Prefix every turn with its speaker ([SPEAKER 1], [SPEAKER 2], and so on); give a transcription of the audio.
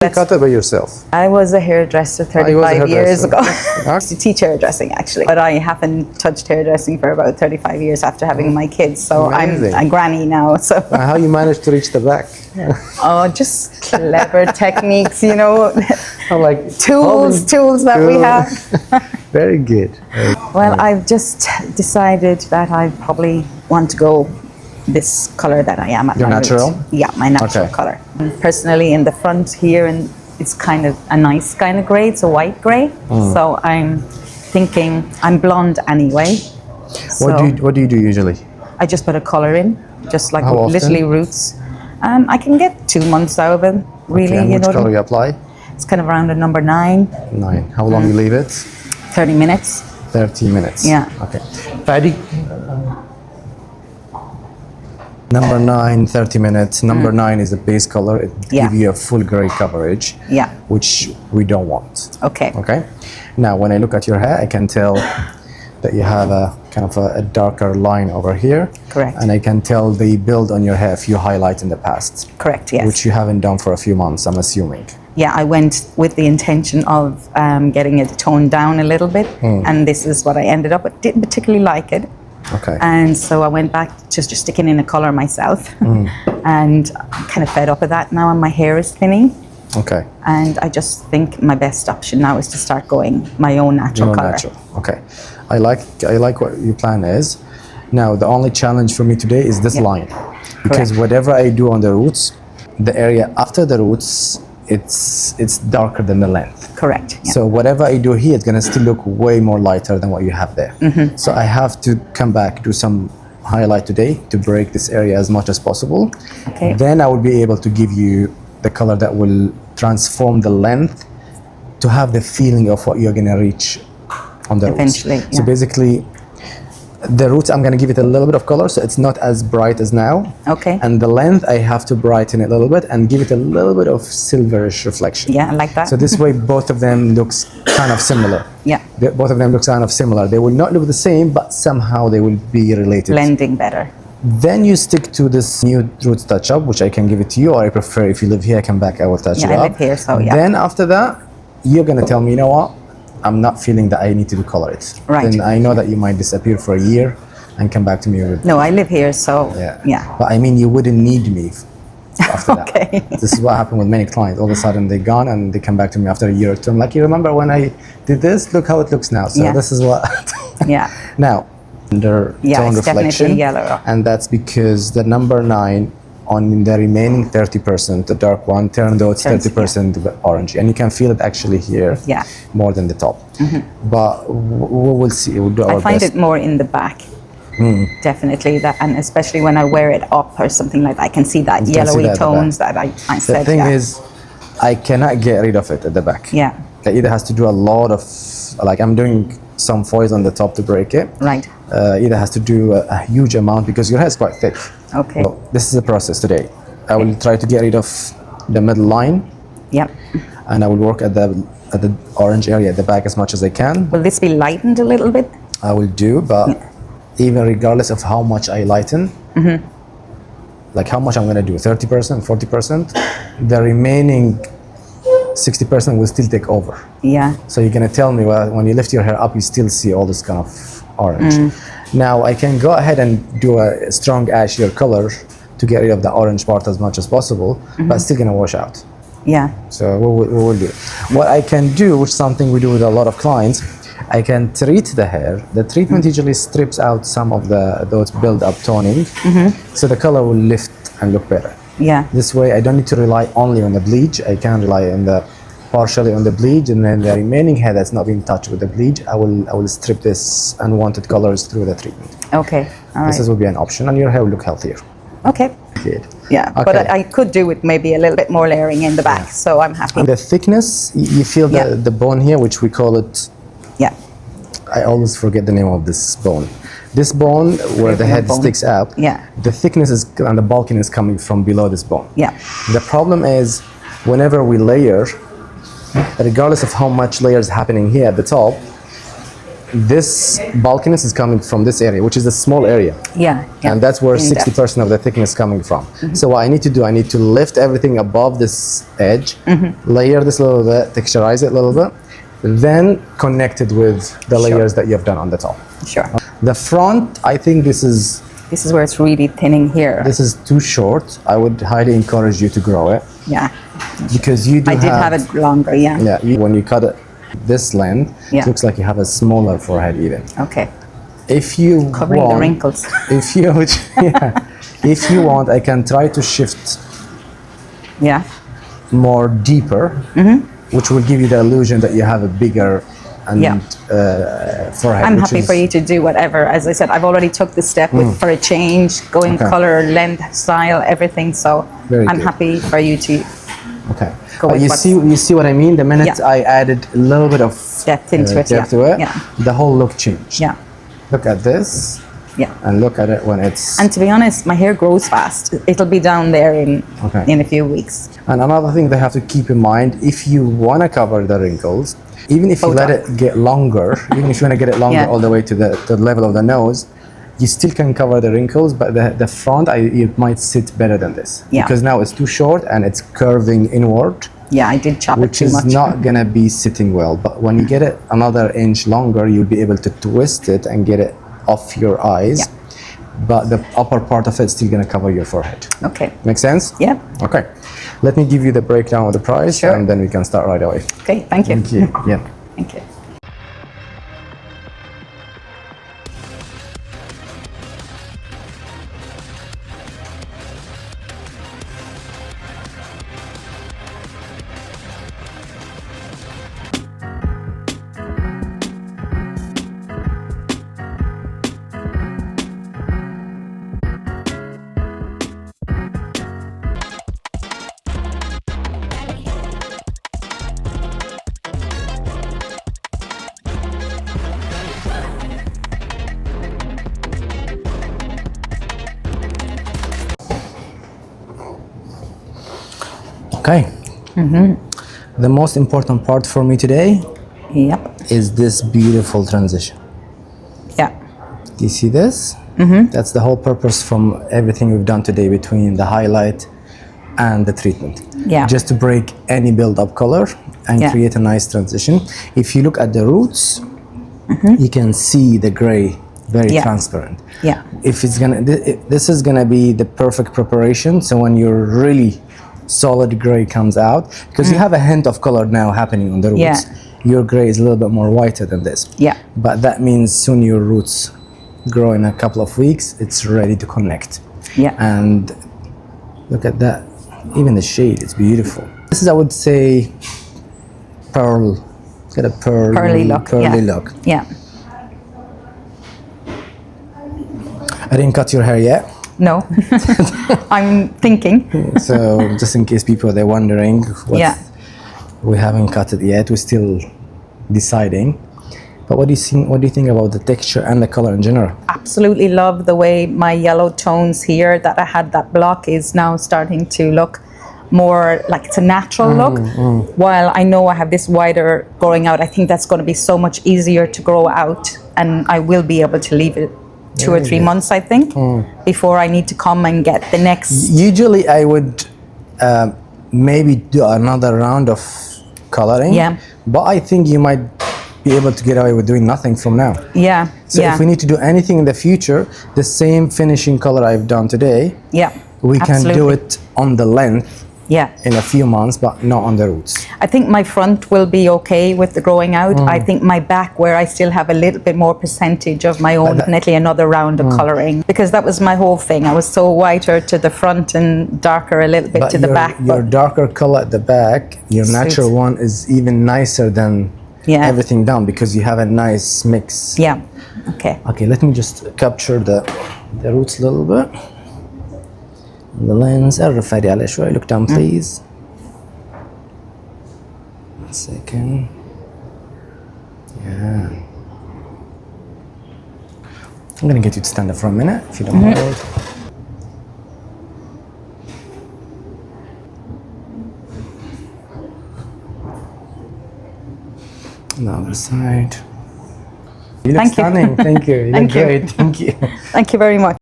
[SPEAKER 1] You cut it by yourself?
[SPEAKER 2] I was a hairdresser 35 years ago. To teach hairdressing, actually. But I haven't touched hairdressing for about 35 years after having my kids. So
[SPEAKER 1] Amazing.
[SPEAKER 2] I'm a granny now. So
[SPEAKER 1] How you managed to reach the back?
[SPEAKER 2] oh, just clever techniques, you know,
[SPEAKER 1] Like
[SPEAKER 2] tools that we have.
[SPEAKER 1] Very good.
[SPEAKER 2] Well, I've just decided that I probably want to go this color that I am at.
[SPEAKER 1] Your
[SPEAKER 2] my
[SPEAKER 1] natural?
[SPEAKER 2] root. Yeah, my natural
[SPEAKER 1] Okay.
[SPEAKER 2] color. And personally, in the front here, and it's kind of a nice kind of gray. It's a white gray. So I'm thinking I'm blonde anyway. So
[SPEAKER 1] What do you do usually?
[SPEAKER 2] I just put a color in, just like
[SPEAKER 1] How often?
[SPEAKER 2] literally roots. I can get 2 months out of it, really.
[SPEAKER 1] And
[SPEAKER 2] you
[SPEAKER 1] which
[SPEAKER 2] know,
[SPEAKER 1] color you apply?
[SPEAKER 2] it's kind of around a number 9,
[SPEAKER 1] 9. How long you leave it?
[SPEAKER 2] 30 minutes.
[SPEAKER 1] 30 minutes.
[SPEAKER 2] Yeah.
[SPEAKER 1] Okay. Paddy? Number 9, 30 minutes. Number 9 is the base color. It gives you a full gray coverage,
[SPEAKER 2] Yeah.
[SPEAKER 1] which we don't want.
[SPEAKER 2] Okay.
[SPEAKER 1] Okay. Now, when I look at your hair, I can tell that you have a kind of a darker line over here.
[SPEAKER 2] Correct.
[SPEAKER 1] And I can tell they build on your hair a few highlights in the past,
[SPEAKER 2] Correct, yes.
[SPEAKER 1] which you haven't done for a few months, I'm assuming.
[SPEAKER 2] Yeah, I went with the intention of getting it toned down a little bit, and this is what I ended up with. Didn't particularly like it.
[SPEAKER 1] Okay.
[SPEAKER 2] And so I went back to just sticking in a color myself, and I'm kind of fed up with that now, and my hair is thinning.
[SPEAKER 1] Okay.
[SPEAKER 2] And I just think my best option now is to start going my own natural color.
[SPEAKER 1] Natural. Okay. I like what your plan is. Now the only challenge for me today is this line, because whatever I do on the roots, the area after the roots, it's darker than the length.
[SPEAKER 2] Correct. Yeah.
[SPEAKER 1] So whatever I do here, it's gonna still look way more lighter than what you have there. So I have to come back, do some highlight today to break this area as much as possible.
[SPEAKER 2] Okay.
[SPEAKER 1] Then I will be able to give you the color that will transform the length to have the feeling of what you're gonna reach on the
[SPEAKER 2] Eventually,
[SPEAKER 1] roots. So
[SPEAKER 2] yeah.
[SPEAKER 1] basically, the roots, I'm gonna give it a little bit of color, so it's not as bright as now.
[SPEAKER 2] Okay.
[SPEAKER 1] And the length, I have to brighten it a little bit and give it a little bit of silverish reflection.
[SPEAKER 2] Yeah, I like that.
[SPEAKER 1] So this way, both of them looks kind of similar.
[SPEAKER 2] Yeah.
[SPEAKER 1] Both of them look kind of similar. They will not look the same, but somehow they will be related.
[SPEAKER 2] Blending better.
[SPEAKER 1] Then you stick to this new roots touch up, which I can give it to you, or I prefer if you live here, I come back, I will touch it
[SPEAKER 2] Yeah,
[SPEAKER 1] up.
[SPEAKER 2] I live here, so yeah.
[SPEAKER 1] Then after that, you're gonna tell me, you know what? I'm not feeling that I need to color it.
[SPEAKER 2] Right.
[SPEAKER 1] Then I know that you might disappear for a year and come back to me with.
[SPEAKER 2] No, I live here, so yeah.
[SPEAKER 1] But I mean, you wouldn't need me after
[SPEAKER 2] Okay.
[SPEAKER 1] that. This is what happened with many clients. All of a sudden they're gone and they come back to me after a year or two. I'm like, you remember when I did this? Look how it looks now. So
[SPEAKER 2] Yeah.
[SPEAKER 1] this is what.
[SPEAKER 2] Yeah.
[SPEAKER 1] Now, under
[SPEAKER 2] Yeah,
[SPEAKER 1] tone
[SPEAKER 2] it's
[SPEAKER 1] reflection.
[SPEAKER 2] definitely yellow.
[SPEAKER 1] And that's because the number 9 on the remaining 30%, the dark one, turned out 30% orange. And you can feel it actually here
[SPEAKER 2] Yeah.
[SPEAKER 1] more than the top. But we'll see. We'll do our
[SPEAKER 2] I find
[SPEAKER 1] best.
[SPEAKER 2] it more in the back. Definitely that, and especially when I wear it up or something like that, I can see that
[SPEAKER 1] You can see
[SPEAKER 2] yellowy
[SPEAKER 1] that at the
[SPEAKER 2] tones
[SPEAKER 1] back.
[SPEAKER 2] that I
[SPEAKER 1] The
[SPEAKER 2] said.
[SPEAKER 1] thing
[SPEAKER 2] yeah.
[SPEAKER 1] is, I cannot get rid of it at the back.
[SPEAKER 2] Yeah.
[SPEAKER 1] It either has to do a lot of, like I'm doing some foils on the top to break it.
[SPEAKER 2] Right.
[SPEAKER 1] Either has to do a huge amount because your hair is quite thick.
[SPEAKER 2] Okay.
[SPEAKER 1] So this is the process today. I will try to get rid of the middle line,
[SPEAKER 2] Yep.
[SPEAKER 1] and I will work at the orange area at the back as much as I can.
[SPEAKER 2] Will this be lightened a little bit?
[SPEAKER 1] I will do, but even regardless of how much I lighten, like how much I'm gonna do, 30%, 40%, the remaining 60% will still take over.
[SPEAKER 2] Yeah.
[SPEAKER 1] So you're gonna tell me, well, when you lift your hair up, you still see all this kind of orange. Now I can go ahead and do a strong ashier color to get rid of the orange part as much as possible, but it's still gonna wash out.
[SPEAKER 2] Yeah.
[SPEAKER 1] So we will do. What I can do, which is something we do with a lot of clients, I can treat the hair. The treatment usually strips out some of those build-up toning, so the color will lift and look better.
[SPEAKER 2] Yeah.
[SPEAKER 1] This way, I don't need to rely only on the bleach. I can rely on partially on the bleach, and then the remaining hair that's not being touched with the bleach, I will strip this unwanted colors through the treatment.
[SPEAKER 2] Okay. All right.
[SPEAKER 1] This will be an option, and your hair will look healthier.
[SPEAKER 2] Okay.
[SPEAKER 1] Good.
[SPEAKER 2] Yeah.
[SPEAKER 1] Okay.
[SPEAKER 2] But I could do with maybe a little bit more layering in the back, so I'm happy.
[SPEAKER 1] The thickness, you feel the bone here, which we call it.
[SPEAKER 2] Yeah.
[SPEAKER 1] I always forget the name of this bone. This bone where the head
[SPEAKER 2] bone.
[SPEAKER 1] sticks up,
[SPEAKER 2] Yeah.
[SPEAKER 1] the thickness is and the bulkiness coming from below this bone.
[SPEAKER 2] Yeah.
[SPEAKER 1] The problem is whenever we layer, regardless of how much layer is happening here at the top, this bulkiness is coming from this area, which is a small area.
[SPEAKER 2] Yeah.
[SPEAKER 1] And that's where
[SPEAKER 2] In depth.
[SPEAKER 1] 60% of the thickness is coming from. So what I need to do, I need to lift everything above this edge, layer this a little bit, texturize it a little bit, then connect it with the layers that you have done on the top.
[SPEAKER 2] Sure.
[SPEAKER 1] The front, I think this is
[SPEAKER 2] where it's really thinning here.
[SPEAKER 1] this is too short. I would highly encourage you to grow it
[SPEAKER 2] Yeah.
[SPEAKER 1] because you do
[SPEAKER 2] I did have it longer, yeah.
[SPEAKER 1] Yeah, when you cut it this length,
[SPEAKER 2] Yeah.
[SPEAKER 1] it looks like you have a smaller forehead even.
[SPEAKER 2] Okay.
[SPEAKER 1] If you
[SPEAKER 2] Covering
[SPEAKER 1] want,
[SPEAKER 2] the wrinkles.
[SPEAKER 1] if you if you want, I can try to shift
[SPEAKER 2] Yeah.
[SPEAKER 1] more deeper, which will give you the illusion that you have a bigger and
[SPEAKER 2] Yeah.
[SPEAKER 1] forehead.
[SPEAKER 2] I'm
[SPEAKER 1] which
[SPEAKER 2] happy
[SPEAKER 1] is-
[SPEAKER 2] for you to do whatever. As I said, I've already took the step for a change, going
[SPEAKER 1] Okay.
[SPEAKER 2] color, length, style, everything. So
[SPEAKER 1] Very
[SPEAKER 2] I'm
[SPEAKER 1] good.
[SPEAKER 2] happy for you to
[SPEAKER 1] Okay.
[SPEAKER 2] Go with
[SPEAKER 1] you
[SPEAKER 2] what's-
[SPEAKER 1] see what I mean? The minute
[SPEAKER 2] Yeah.
[SPEAKER 1] I added a little bit of
[SPEAKER 2] depth into it.
[SPEAKER 1] depth
[SPEAKER 2] Yeah.
[SPEAKER 1] to it,
[SPEAKER 2] Yeah.
[SPEAKER 1] the whole look changed.
[SPEAKER 2] Yeah.
[SPEAKER 1] Look at this
[SPEAKER 2] Yeah.
[SPEAKER 1] and look at it when it's.
[SPEAKER 2] And to be honest, my hair grows fast. It'll be down there
[SPEAKER 1] Okay.
[SPEAKER 2] in a few weeks.
[SPEAKER 1] And another thing they have to keep in mind, if you want to cover the wrinkles, even if you let
[SPEAKER 2] Photo.
[SPEAKER 1] it get longer, even if you want to get it longer
[SPEAKER 2] Yeah.
[SPEAKER 1] all the way to the level of the nose, you still can cover the wrinkles, but the front, it might sit better than this.
[SPEAKER 2] Yeah.
[SPEAKER 1] Because now it's too short and it's curving inward,
[SPEAKER 2] Yeah, I did chop
[SPEAKER 1] which
[SPEAKER 2] it too
[SPEAKER 1] is
[SPEAKER 2] much.
[SPEAKER 1] not going to be sitting well. But when you get it another inch longer, you'll be able to twist it and get it off your eyes.
[SPEAKER 2] Yeah.
[SPEAKER 1] But the upper part of it's still going to cover your forehead.
[SPEAKER 2] Okay.
[SPEAKER 1] Make sense?
[SPEAKER 2] Yeah.
[SPEAKER 1] Okay. Let me give you the breakdown of the price
[SPEAKER 2] Sure.
[SPEAKER 1] and then we can start right away.
[SPEAKER 2] Okay. Thank you.
[SPEAKER 1] Thank you. Yeah.
[SPEAKER 2] Thank you.
[SPEAKER 1] Okay. The most important part for me today
[SPEAKER 2] Yep.
[SPEAKER 1] is this beautiful transition.
[SPEAKER 2] Yeah.
[SPEAKER 1] Do you see this? That's the whole purpose from everything we've done today between the highlight and the treatment.
[SPEAKER 2] Yeah.
[SPEAKER 1] Just to break any build-up color and
[SPEAKER 2] Yeah.
[SPEAKER 1] create a nice transition. If you look at the roots, you can see the gray very
[SPEAKER 2] Yeah.
[SPEAKER 1] transparent.
[SPEAKER 2] Yeah.
[SPEAKER 1] If it's gonna, this is gonna be the perfect preparation. So when your really solid gray comes out, because you have a hint of color now happening on the roots.
[SPEAKER 2] Yeah.
[SPEAKER 1] Your gray is a little bit more whiter than this.
[SPEAKER 2] Yeah.
[SPEAKER 1] But that means soon your roots grow in a couple of weeks. It's ready to connect.
[SPEAKER 2] Yeah.
[SPEAKER 1] And look at that. Even the shade, it's beautiful. This is, I would say, pearl. It's got a
[SPEAKER 2] Pearly look.
[SPEAKER 1] Pearly
[SPEAKER 2] Yeah.
[SPEAKER 1] look.
[SPEAKER 2] Yeah.
[SPEAKER 1] I didn't cut your hair yet.
[SPEAKER 2] No. I'm thinking.
[SPEAKER 1] So just in case people are wondering,
[SPEAKER 2] Yeah.
[SPEAKER 1] we haven't cut it yet. We're still deciding. But what do you think? What do you think about the texture and the color in general?
[SPEAKER 2] Absolutely love the way my yellow tones here that I had that block is now starting to look more like it's a natural look. While I know I have this wider growing out, I think that's going to be so much easier to grow out, and I will be able to leave it 2 or 3 months, I think, before I need to come and get the next.
[SPEAKER 1] Usually, I would maybe do another round of coloring.
[SPEAKER 2] Yeah.
[SPEAKER 1] But I think you might be able to get away with doing nothing from now.
[SPEAKER 2] Yeah.
[SPEAKER 1] So
[SPEAKER 2] yeah.
[SPEAKER 1] if we need to do anything in the future, the same finishing color I've done today,
[SPEAKER 2] Yeah.
[SPEAKER 1] we can do
[SPEAKER 2] absolutely.
[SPEAKER 1] it on the length
[SPEAKER 2] Yeah.
[SPEAKER 1] in a few months, but not on the roots.
[SPEAKER 2] I think my front will be okay with the growing out. I think my back, where I still have a little bit more percentage of my own, definitely another round of coloring, because that was my whole thing. I was so whiter to the front and darker a little bit
[SPEAKER 1] But
[SPEAKER 2] to the back.
[SPEAKER 1] your
[SPEAKER 2] But
[SPEAKER 1] darker color at the back, your natural one is even nicer than
[SPEAKER 2] Yeah.
[SPEAKER 1] everything done because you have a nice mix.
[SPEAKER 2] yeah, okay.
[SPEAKER 1] Okay, let me just capture the roots a little bit. The lens, ارفعي عليه شوي. Look down, please. 1 second. Yeah. I'm gonna get you to stand up for a minute if you don't mind. On the other side. You look
[SPEAKER 2] Thank you.
[SPEAKER 1] stunning. Thank you. You look
[SPEAKER 2] Thank you.
[SPEAKER 1] great. Thank you.
[SPEAKER 2] Thank you very much.